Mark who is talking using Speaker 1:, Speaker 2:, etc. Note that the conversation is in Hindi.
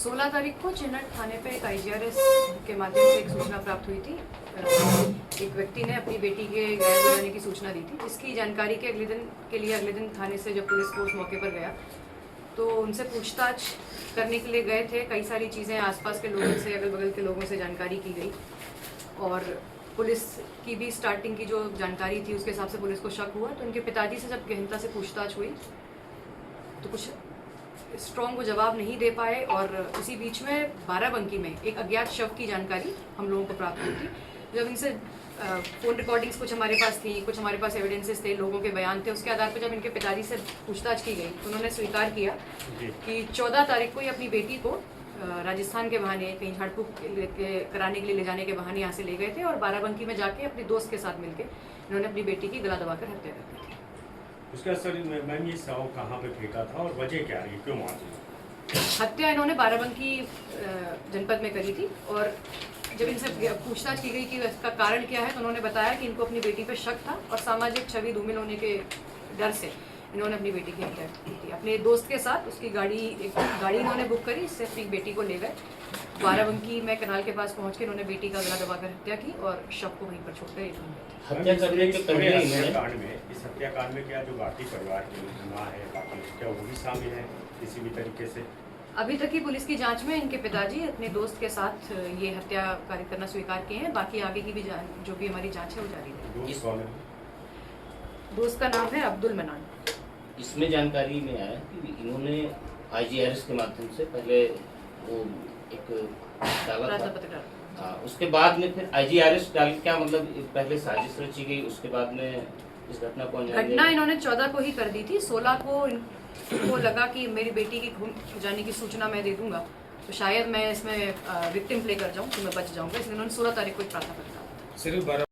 Speaker 1: 16 तारीख को चिन्हट थाने पे एक IGRS के माध्यम से एक सूचना प्राप्त हुई थी। एक व्यक्ति ने अपनी बेटी के गायब हो जाने की सूचना दी थी, जिसकी जानकारी के अगले दिन थाने से जब पुलिस फोर्स मौके पर गया तो उनसे पूछताछ करने के लिए गए थे। कई सारी चीज़ें आसपास के लोगों से, अगल बगल के लोगों से जानकारी की गई और पुलिस की भी स्टार्टिंग की जो जानकारी थी उसके हिसाब से पुलिस को शक हुआ। तो उनके पिताजी से जब गहनता से पूछताछ हुई तो कुछ स्ट्रॉन्ग वो जवाब नहीं दे पाए और इसी बीच में बाराबंकी में एक अज्ञात शव की जानकारी हम लोगों को प्राप्त हुई थी। जब इनसे फ़ोन रिकॉर्डिंग्स कुछ हमारे पास थी, कुछ हमारे पास एविडेंसेस थे, लोगों के बयान थे, उसके आधार पर जब इनके पिताजी से पूछताछ की गई तो उन्होंने स्वीकार किया कि 14 तारीख को ही अपनी बेटी को राजस्थान के बहाने कहीं झाड़ फूक कराने के लिए ले जाने के बहाने यहाँ से ले गए थे और बाराबंकी में जाके अपने दोस्त के साथ मिलकर इन्होंने अपनी बेटी की गला दबाकर हत्या कर दी थी।
Speaker 2: उसके असर मैम ये शव कहाँ पे फेंका था और वजह क्या रही, क्यों मार
Speaker 1: हत्या इन्होंने बाराबंकी जनपद में करी थी और जब इनसे पूछताछ की गई कि इसका कारण क्या है तो उन्होंने बताया कि इनको अपनी बेटी पर शक था और सामाजिक छवि धूमिल होने के डर से इन्होंने अपनी बेटी की हत्या की थी। अपने दोस्त के साथ उसकी एक गाड़ी इन्होंने बुक करी, इससे अपनी बेटी को ले गए। बाराबंकी में कनाल के पास पहुंच के इन्होंने बेटी का गला दबाकर हत्या की और शव को वहीं पर छोड़कर एक
Speaker 3: हत्या करने के पहले
Speaker 2: इस हत्याकांड में क्या जो बाकी परिवार की माँ है बाकी क्या वो भी शामिल है किसी भी तरीके से?
Speaker 1: अभी तक की पुलिस की जांच में इनके पिताजी अपने दोस्त के साथ ये हत्या कार्य करना स्वीकार किए हैं। बाकी आगे की भी जो भी हमारी जांच है वो जारी है। दोस्त का नाम है अब्दुल मनान।
Speaker 3: इसमें जानकारी में आया कि इन्होंने IGRS के माध्यम से पहले वो एक डाला था, उसके बाद में फिर IGRS डाल क्या मतलब पहले साजिश रची गई, उसके बाद में इस घटना को
Speaker 1: घटना इन्होंने 14 को ही कर दी थी। 16 को इनको लगा कि मेरी बेटी की गुम जाने की सूचना मैं दे दूंगा तो शायद मैं इसमें विक्टिम प्ले कर जाऊं तो मैं बच जाऊंगा, इसलिए उन्होंने 16 तारीख को एक प्रार्थना कर दिया।